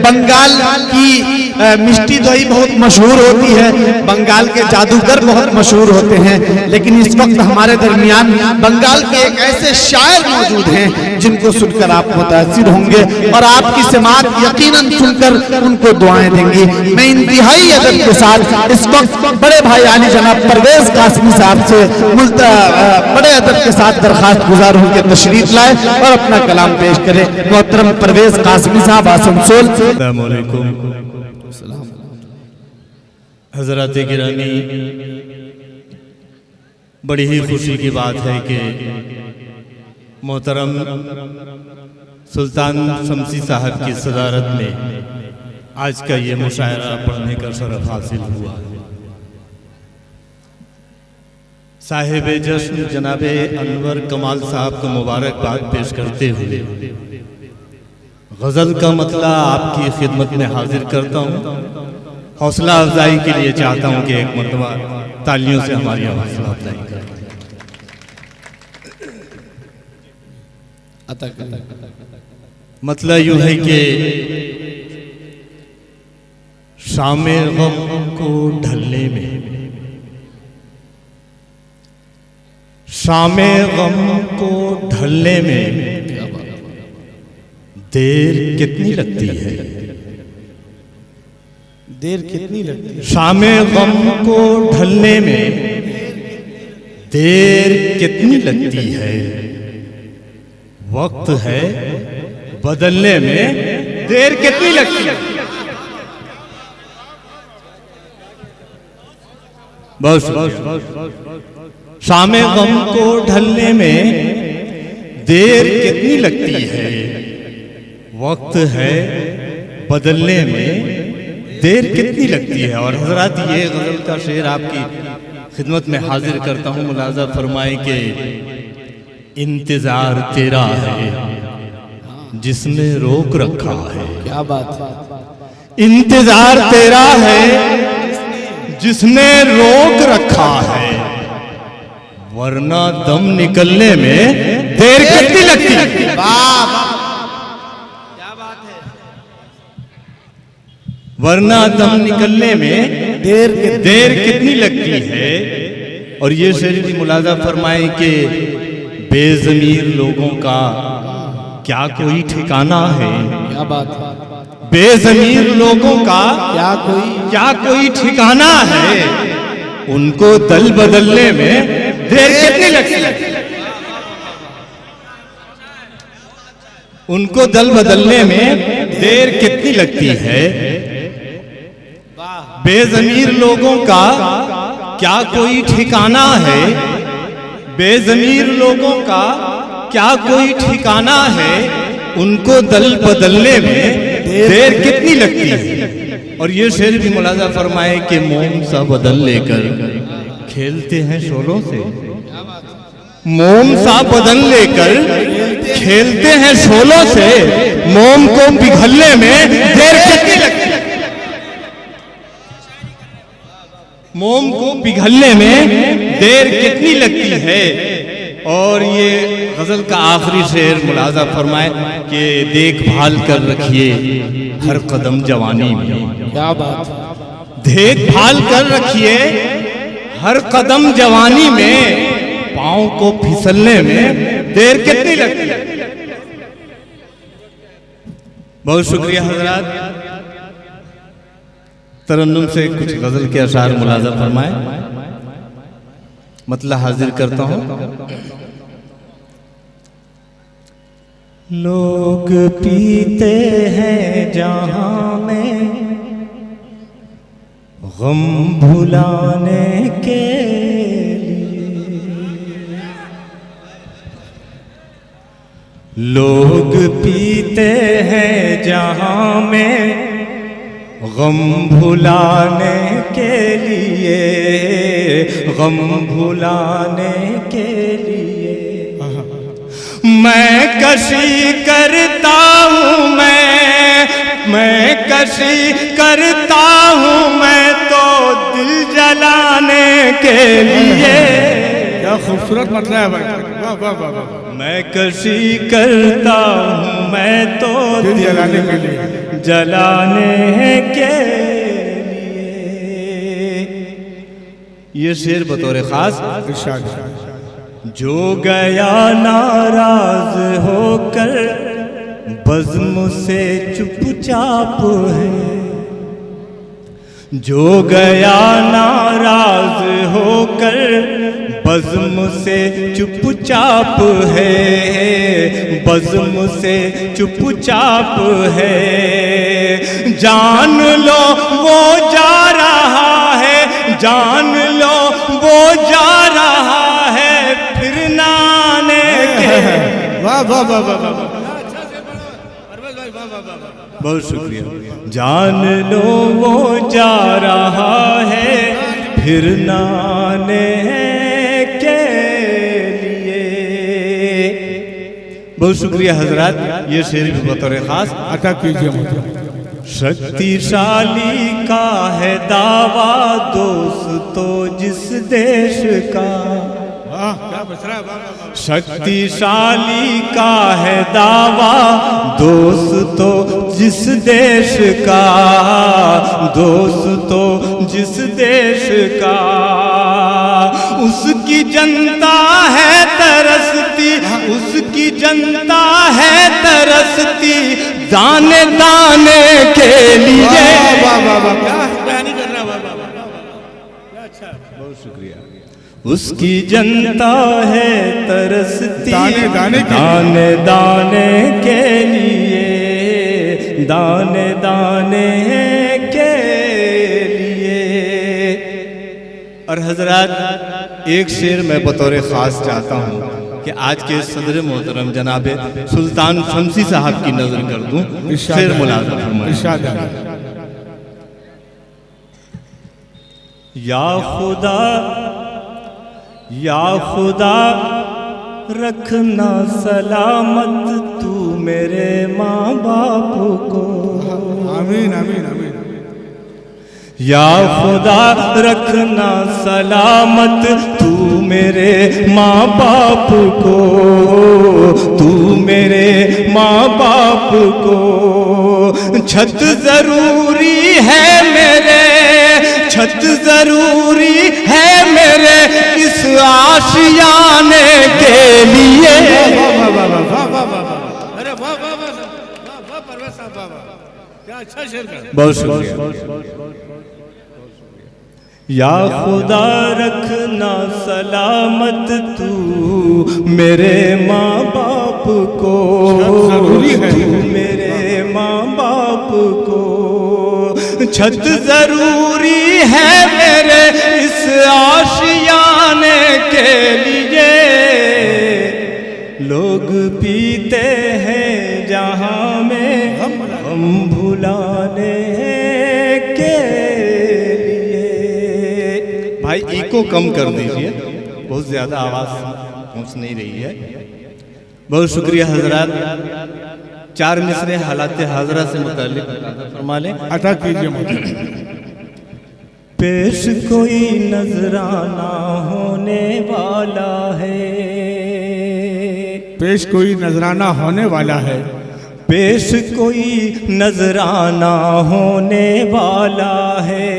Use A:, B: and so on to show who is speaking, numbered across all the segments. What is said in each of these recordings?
A: बंगाल की मिष्टी दोई बहुत मशहूर होती है, बंगाल के जादूगर बहुत मशहूर होते हैं, लेकिन इस वक्त हमारे दरमियान बंगाल के एक ऐसे शायर मौजूद हैं जिनको सुनकर आप मुतासिर होंगे और आपकी समात यकीनन सुनकर उनको दुआएं देंगी। मैं इंतहाई अदब के साथ इस वक्त बड़े भाई आली जनाब परवेज कासमी साहब से बड़े अदब के साथ दरखास्त गुजार हूं कि तशरीफ लाए और अपना कलाम पेश करें। मोहतरम परवेज कासमी साहब आसनसोल।
B: अस्सलाम वालेकुम। हज़रात गिरामी, बड़ी ही खुशी की बात है कि मोहतरम सुल्तान शमसी साहब की सदारत में आज का ये मुशायरा पढ़ने का शरफ हासिल हुआ। साहिब जश्न जनाबे अनवर कमाल साहब को मुबारकबाद पेश करते हुए गज़ल का मतला आपकी खिदमत में हाजिर करता हूँ। हौसला अफजाई के लिए चाहता हूँ कि एक मरतबा तालियों से हमारी हौसला अफजाई करें। मतलब यूँ है कि शामे गम को ढलने में, शामे गम को ढलने में देर कितनी लगती है,
A: देर कितनी लगती है।
B: शामे गम को ढलने में देर कितनी लगती है, वक्त है बदलने में देर कितनी लगती है। बस शामे गम को ढलने में देर कितनी लगती है, वक्त है बदलने में देर कितनी लगती है। और हजरात, ये गज़ल का शेर आपकी खिदमत में हाजिर करता हूँ। मुलाज़ा फरमाए कि इंतज़ार तेरा है जिसने रोक रखा है।
A: क्या बात है।
B: इंतज़ार तेरा है जिसने रोक रखा है, वरना दम निकलने में देर कितनी लगती है। वरना दम निकलने में देर कितनी लगती है। और ये शेर भी मुलाज़ा फरमाए कि बेज़मीर लोगों का क्या कोई ठिकाना है।
A: क्या बात है।
B: बेज़मीर लोगों का क्या कोई ठिकाना है, उनको दल बदलने में देर कितनी लगती है। उनको दल बदलने में देर कितनी लगती है। बेज़मीर लोगों का क्या कोई ठिकाना है, बेज़मीर लोगों का क्या कोई ठिकाना है, उनको दल बदलने में देर कितनी लगती है। और ये शेर भी मुलाज़ा फरमाए कि मोम सा बदल लेकर खेलते हैं शोलों से, मोम सा बदल लेकर खेलते हैं शोलों से, मोम को पिघलने में देर कितनी लगती है। मोम को पिघलने में देर कितनी लगती है। और ये गज़ल का आखिरी शेर मुलाज़ा फरमाए कि देखभाल कर रखिए हर कदम जवानी में।
A: क्या बात।
B: देखभाल कर रखिए हर कदम जवानी में, पाँव को फिसलने में देर कितनी लगती है। बहुत शुक्रिया हजरात। तरन्नुम से कुछ गज़ल के अशार मुलाज़ा फरमाए, मतलब हाजिर करता हूँ। लोग पीते हैं जहां में गम भुलाने के लिए, लोग पीते हैं जहां में गम भुलाने के लिए, गम भुलाने के लिए। मैं कशी करता हूँ, मैं कशी करता हूँ, मैं तो दिल जलाने के लिए।
C: क्या खूबसूरत मतलब है भाई। वाह वाह वाह वाह।
B: मैं कशी करता हूँ, मैं तो
C: दिल जलाने के लिए,
B: जलाने के लिए। ये शेर बतौर खास
C: इरशाद।
B: जो गया नाराज होकर बज़्म से चुपचाप है, जो गया नाराज होकर बज़्म से चुपचाप है, बज़्म से चुपचाप है। जान लो वो जा रहा है, जान लो वो जा रहा है, फिर नाने के।
C: वाह वाह वाह वाह वाह, परवेज भाई वाह वाह वाह।
B: बहुत शुक्रिया। जान लो वो जा रहा है फिर नाने के लिए। बहुत शुक्रिया हजरात। ये शेर भी बतौर खास
C: अता कीजिए मुझे।
B: शक्तिशाली का है दावा दोस्तों जिस देश का,
C: वाह क्या बच रहा है, वाह वाह वाह।
B: शक्तिशाली का है दावा दोस्तों जिस देश का, दोस्तों जिस देश का। उसकी जनता है तरसती, उसकी जनता है तरसती दाने दाने के लिए।
C: वाह वाह वाह, क्या बयानी कर रहा है, वाह वाह वाह, क्या अच्छा।
B: बहुत शुक्रिया। उसकी जनता है तरसती
C: दाने दाने के
B: दाने दाने के लिए, दाने दाने के लिए। और हजरात एक शेर मैं बतौर ख़ास चाहता हूँ कि आज के सदर मोहतरम जनाब सुल्तान शमसी साहब की नजर कर दूँ। शेर मुलाज़ा फरमाएं।
C: इरशाद।
B: या खुदा, या खुदा रखना सलामत तू मेरे माँ बाप को।
C: आमीन आमीन आमीन।
B: या खुदा रखना सलामत तू मेरे माँ बाप को, तू मेरे माँ बाप को। छत जरूरी है मेरे, छत जरूरी है मेरे इस आशियाने के लिए।
C: वाह वाह वाह वाह वाह वाह वाह, अरे वाह वाह वाह वाह वाह परवेज साहब, वाह वाह, क्या अच्छा शेर कर।
B: बहुत शुक्रिया। या खुदा रखना सलामत तू मेरे माँ बाप को,
C: जरूरी है।
B: तू मेरे माँ बाप को। छत जरूरी है मेरे इस आशियाने के लिए। लोग पीते हैं जहाँ में हम भुलाने के लिए। भाई इको कम कर दीजिए, बहुत ज्यादा आवाज पहुंच नहीं रही है। बहुत शुक्रिया हजरात। चार मिसरे हालात हाजरा से मुताल्लिक फरमा लें।
C: अता कीजिए मुझे।
B: पेश कोई नजराना होने वाला है,
C: पेश कोई नजराना होने वाला है,
B: पेश कोई नजराना होने वाला है।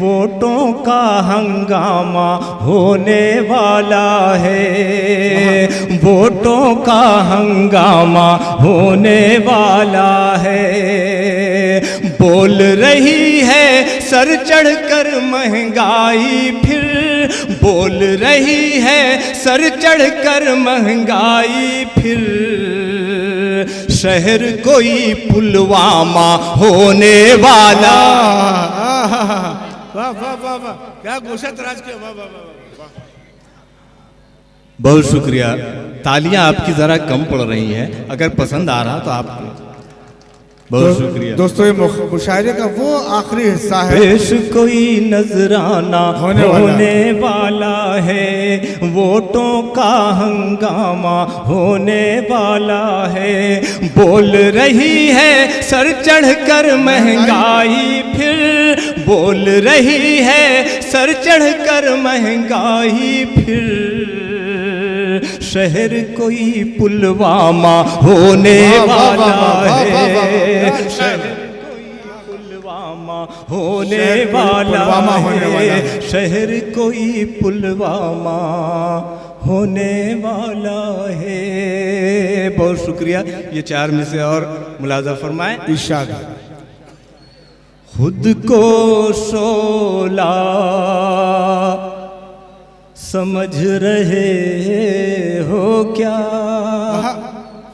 B: वोटों का हंगामा होने वाला है, वोटों का हंगामा होने वाला है। बोल रही है सर चढ़कर महंगाई फिर, बोल रही है सर चढ़कर महंगाई फिर। शहर कोई पुलवामा होने वाला।
C: वाह वाह वाह वाह, क्या गोशत राज के, वाह वाह वाह वाह।
B: बहुत शुक्रिया। तालियां आपकी जरा कम पड़ रही हैं, अगर पसंद आ रहा तो आप बहुत शुक्रिया
C: दोस्तों। ये मुशायरे का वो आखिरी हिस्सा है।
B: पेश कोई नजराना होने वाला है, वोटों का हंगामा होने वाला है। बोल रही है सर चढ़कर महंगाई फिर, बोल रही है सर चढ़कर महंगाई फिर। शहर कोई पुलवामा होने वाला है, शहर कोई पुलवामा होने वाला है, शहर कोई पुलवामा होने वाला है। बहुत शुक्रिया। ये 4 में से और मुलाजा फरमाएं।
C: इरशाद।
B: खुद को शोला समझ रहे हो क्या?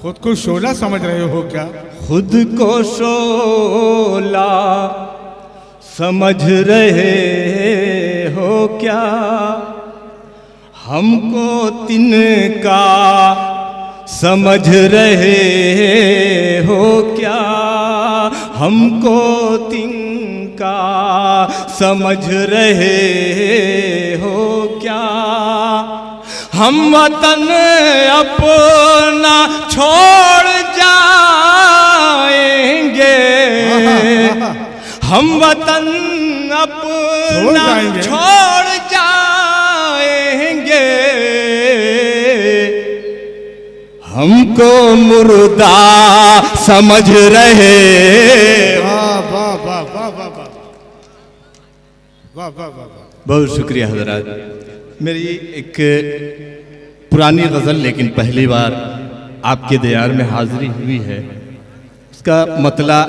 C: खुद को शोला समझ रहे हो क्या?
B: खुद को शोला समझ रहे हो क्या? हमको तिनका समझ रहे हो क्या? हमको तिनका समझ रहे हो क्या? हम वतन अपना छोड़ जाएंगे, हम वतन अपना छोड़ जाएंगे, हमको मुर्दा समझ रहे।
C: वाह वाह वाह वाह वाह वाह वाह वाह वाह।
B: बहुत शुक्रिया हजरात। मेरी एक पुरानी गज़ल लेकिन पहली बार आपके दयार में हाज़िरी हुई है। उसका मतला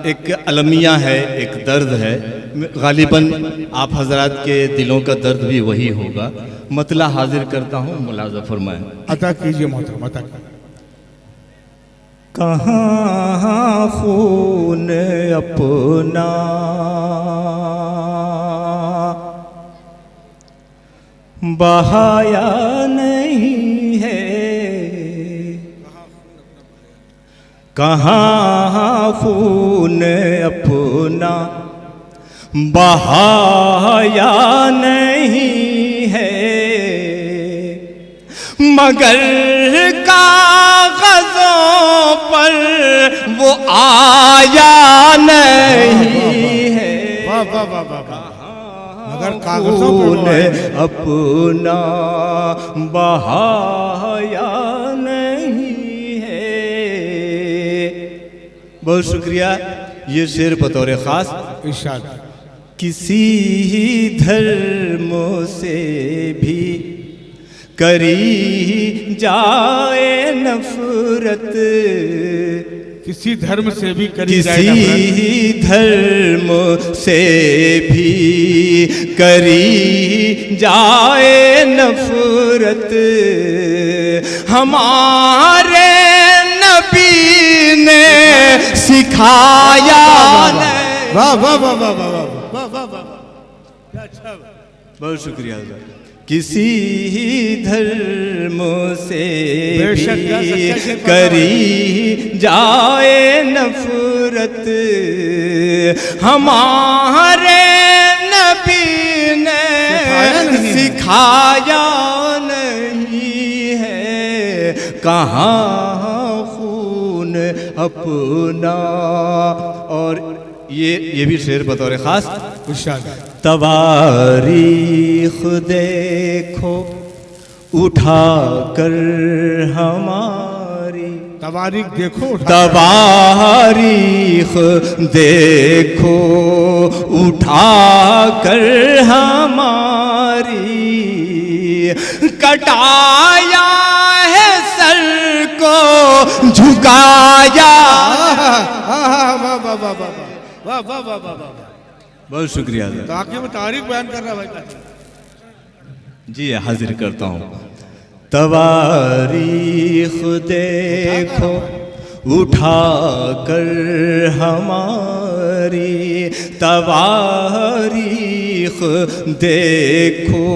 B: एक अलमिया है, एक दर्द है। गालिबन आप हजरात के दिलों का दर्द भी वही होगा। मतला हाजिर करता हूँ, मुलाज़ा फरमाएं।
C: अता कीजिए मोहतरम, अता कीजिए।
B: कहाँ खून अपना बहाया नहीं है, कहाँ खून अपना बहाया नहीं है, मगर कागज़ों पर वो आया नहीं है।
C: वाह वाह वाह वाह वाह। मगर कागज़ों पर वो आया
B: अपना बहाया नहीं है। बहुत शुक्रिया। ये शेर बतौर ख़ास
C: इरशाद।
B: किसी धर्म से भी करी जाए नफरत,
C: किसी धर्म से भी करी जाए
B: किसी धर्म से भी करी जाए नफरत, हमारे नबी ने सिखाया।
C: वाह वाह वाह वाह वाह वाह वाह वाह वाह। क्या अच्छा।
B: बहुत शुक्रिया। किसी धर्म से भी करी जाए नफरत, हमारे नबी ने सिखाया नहीं है। कहाँ खून अपना। और ये भी शेर बतौर ख़ास
C: इरशाद।
B: तवारीख देखो उठा कर हमारी,
C: तवारीख देखो,
B: तवारीख देखो उठा कर हमारी, कटाया है सर को झुकाया। वाह वाह वाह वाह वाह। बहुत शुक्रिया।
C: तो आगे में तारीख बयान कर रहा है भाई।
B: जी हाजिर करता हूँ। तवारीख देखो उठा कर हमारी, तवारीख देखो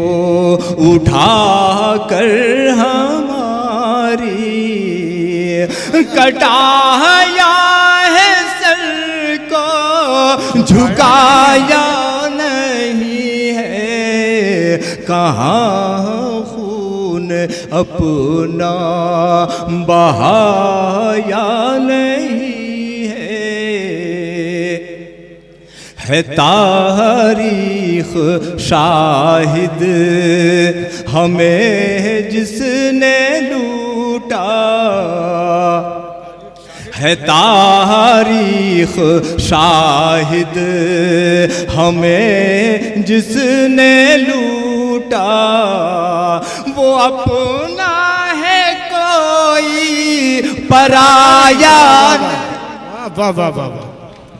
B: उठा कर हमारी, कटाया है सर को झुकाया नहीं है। कहाँ खून अपना बहाया नहीं है तारीख शाहिद, हमें जिसने लूटा है तारीख शाहिद, हमें जिसने लूटा वो अपना है कोई पराया।
C: वाह वाह वाह वाह।